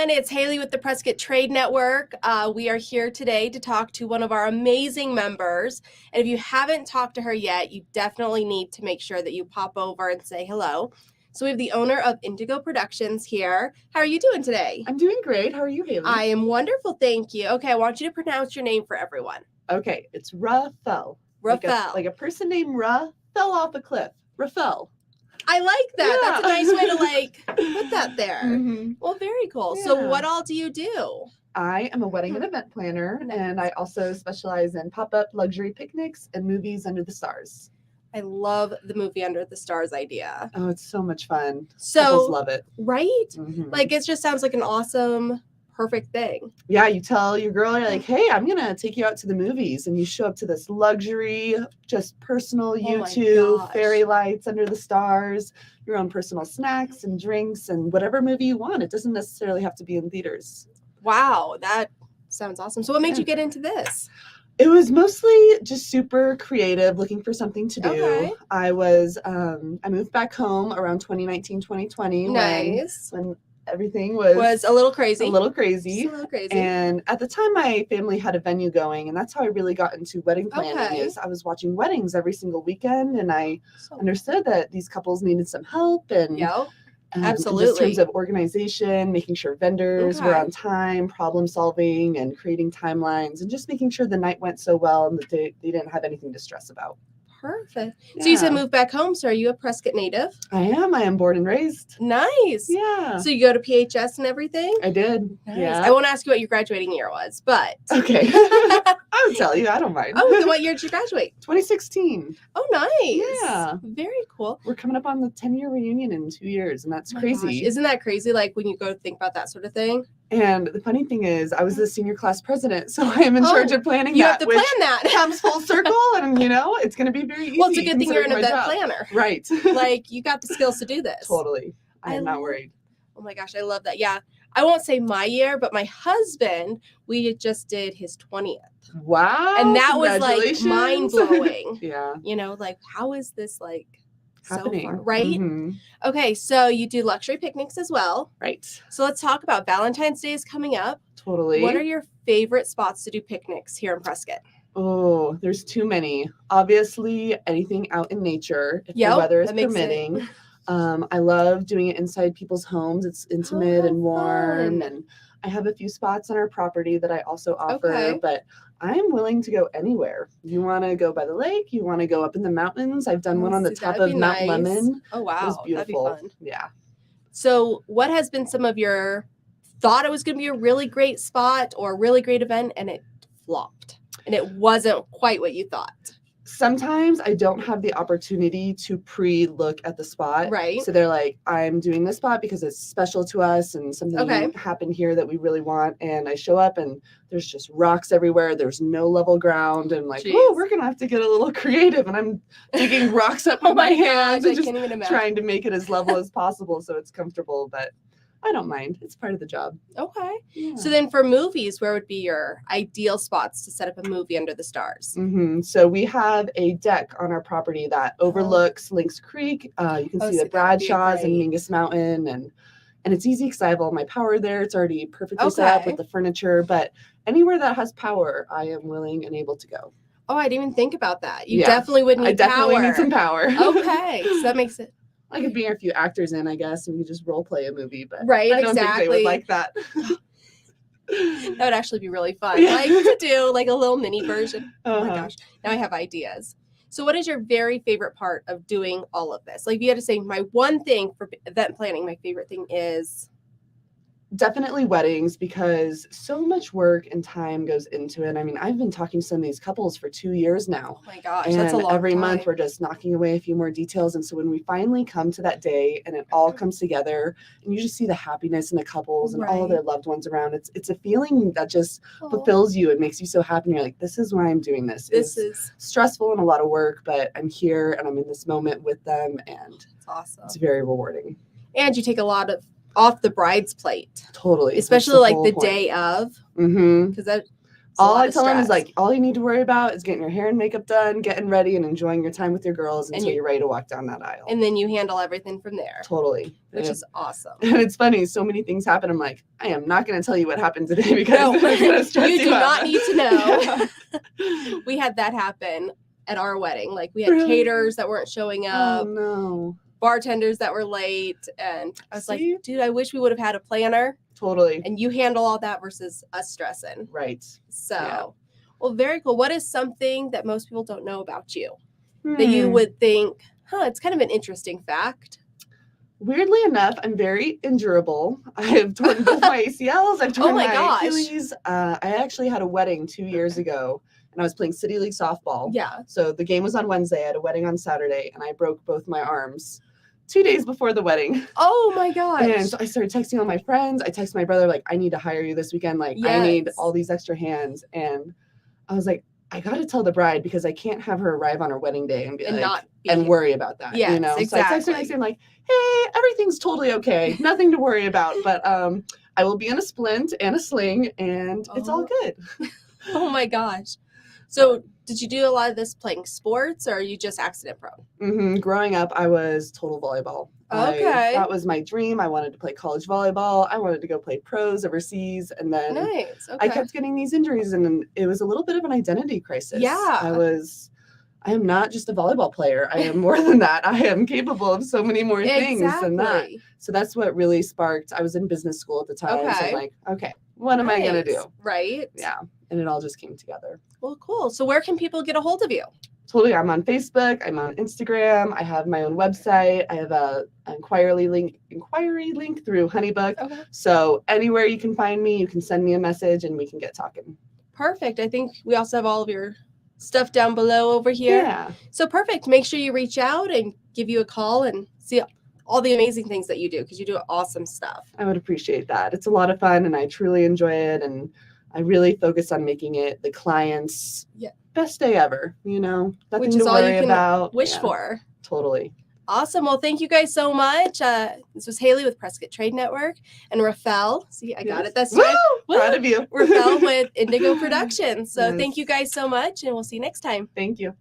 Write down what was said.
everyone. It's Haley with the Prescott Trade Network. We are here today to talk to one of our amazing members. And if you haven't talked to her yet, you definitely need to make sure that you pop over and say hello. So we have the owner of Indigo Productions here. How are you doing today? I'm doing great. How are you, Haley? I am wonderful, thank you. Okay, I want you to pronounce your name for everyone. Okay, it's Raphael. Raphael. Like a person named Ra fell off a cliff. Raphael. I like that. Yeah. That's a nice way to put that there. Mm-hmm. Well, very cool. Yeah. So what all do you do? I am a wedding and event planner, and I also specialize in pop-up luxury picnics and movies under the stars. I love the movie Under the Stars idea. Oh, it's so much fun. So, Couples love it. Right? Mm-hmm. Like, it just sounds like an awesome, perfect thing. Yeah, you tell your girl, you're like, hey, I'm going to take you out to the movies. And you show up to this luxury, just personal YouTube, fairy lights under the stars, your own personal snacks and drinks and whatever movie you want. It doesn't necessarily have to be in theaters. Wow, that sounds awesome. So what made you get into this? It was mostly just super creative, looking for something to do. Okay. I moved back home around 2019, 2020. Nice. When everything was a little crazy. A little crazy. Just a little crazy. And at the time, my family had a venue going, and that's how I really got into wedding planning. Is I was watching weddings every single weekend, and I understood that these couples needed some help. And absolutely. In terms of organization, making sure vendors were on time, problem solving, and creating timelines, and just making sure the night went so well and that they didn't have anything to stress about. Perfect. Yeah. So you said move back home. So are you a Prescott native? I am. I am born and raised. Nice. Yeah. So you go to PHS and everything? I did. Nice. Yeah. I won't ask you what your graduating year was, but. Okay. I would tell you. I don't mind. Oh, then what year did you graduate? 2016. Oh, nice. Yeah. Very cool. We're coming up on the 10-year reunion in 2 years, and that's crazy. Gosh. Isn't that crazy, like, when you go to think about that sort of thing? And the funny thing is, I was the senior class president, so I am in charge of planning you have to plan that. Comes full circle, and, it's going to be very easy. Well, it's a good thing you're an event planner. Right. Like, you got the skills to do this. Totally. I am not worried. Oh, my gosh. I love that. Yeah. I won't say my year, but my husband, we just did his 20th. Wow. And that was, like, mind-blowing. Yeah. Like, how is this, like, happening? So far, right? Mm-hmm. Okay, so you do luxury picnics as well. Right. So let's talk about Valentine's Day is coming up. Totally. What are your favorite spots to do picnics here in Prescott? Oh, there's too many. Obviously, anything out in nature, if the weather is permitting. I love doing it inside people's homes. It's intimate and warm. Fun. And I have a few spots on our property that I also offer, but I'm willing to go anywhere. You want to go by the lake? You want to go up in the mountains? I've done one on the top of Mount Lemon. Oh, wow. It was beautiful. That'd be fun. Yeah. So what has been some of your thought it was going to be a really great spot or a really great event and it flopped and it wasn't quite what you thought? Sometimes I don't have the opportunity to pre-look at the spot. Right. So they're like, I'm doing this spot because it's special to us and something happened here that we really want. And I show up and there's just rocks everywhere. There's no level ground. And like, oh, we're going to have to get a little creative. And I'm digging rocks up with my hands and just trying to make it as level as possible so it's comfortable. But I don't mind. It's part of the job. Okay. Yeah. So then for movies, where would be your ideal spots to set up a movie under the stars? Mm-hmm. So we have a deck on our property that overlooks Lynx Creek. You can see the Bradshaws and Mingus Mountain. And it's easy because I have all my power there. It's already perfectly set up with the furniture. But anywhere that has power, I am willing and able to go. Oh, I didn't even think about that. You definitely would need power. I definitely need some power. Okay. So that makes it. I could bring a few actors in, I guess, and we could just role play a movie, but I don't think they would like that. That would actually be really fun. Like to do like a little mini version. Oh my gosh. Now I have ideas. So what is your very favorite part of doing all of this? Like if you had to say my one thing for event planning, my favorite thing is definitely weddings because so much work and time goes into it. I mean, I've been talking to some of these couples for 2 years now. Oh my gosh, and that's a long every time. month we're just knocking away a few more details. And so when we finally come to that day and it all comes together and you just see the happiness in the couples and all of their loved ones around, it's a feeling that just fulfills you and makes you so happy. And you're like, this is why I'm doing this. This is stressful and a lot of work, but I'm here and I'm in this moment with them and it's awesome. It's very rewarding. And you take a lot of off the bride's plate. Totally. Especially like the day of. Mm-hmm. Because that all I tell them is like, all you need to worry about is getting your hair and makeup done, getting ready, and enjoying your time with your girls until you're ready to walk down that aisle. And then you handle everything from there. Totally. Which is awesome. And it's funny, so many things happen. I'm like, I am not going to tell you what happened today because it's going to stress you do not need to know. Yeah. We had that happen at our wedding. Like we had caterers that weren't showing up. Oh, no. Bartenders that were late. And I was like, dude, I wish we would have had a planner. Totally. And you handle all that versus us stressing. Right. So, well, very cool. What is something that most people don't know about you that you would think, it's kind of an interesting fact? Weirdly enough, I'm very endurable. I have torn both my ACLs. I've torn my Achilles. I actually had a wedding 2 years ago, and I was playing City League softball. Yeah. So the game was on Wednesday. I had a wedding on Saturday, and I broke both my arms 2 days before the wedding. Oh, my gosh. And so I started texting all my friends. I texted my brother, like, I need to hire you this weekend. Like, I need all these extra hands. And I was like, I got to tell the bride because I can't have her arrive on her wedding day and be and worry about that. Yes, you know? Exactly. So I texted him like, hey, everything's totally okay. Nothing to worry about. But I will be in a splint and a sling and it's all good. Oh my gosh. So did you do a lot of this playing sports or are you just accident prone? Growing up, I was total volleyball. Okay. That was my dream. I wanted to play college volleyball. I wanted to go play pros overseas. And then I kept getting these injuries and it was a little bit of an identity crisis. Yeah. I am not just a volleyball player. I am more than that. I am capable of so many more things than that. So that's what really sparked. I was in business school at the time. So I'm like, okay, what am I going to do? Right. Yeah. And it all just came together. Well, cool. So where can people get a hold of you? Totally. I'm on Facebook. I'm on Instagram. I have my own website. I have an inquiry link through Honeybook. Okay. So anywhere you can find me, you can send me a message and we can get talking. Perfect. I think we also have all of your stuff down below over here. Yeah. So perfect. Make sure you reach out and give you a call and see all the amazing things that you do because you do awesome stuff. I would appreciate that. It's a lot of fun and I truly enjoy it. And I really focus on making it the client's best day ever, nothing Which is to all worry you can about. Wish for. Totally. Awesome. Well, thank you guys so much. This was Haley with Prescott Trade Network and Raphael. See, I got it. That's right. Proud of you. Raphael with Indigo Productions. So thank you guys so much and we'll see you next time. Thank you.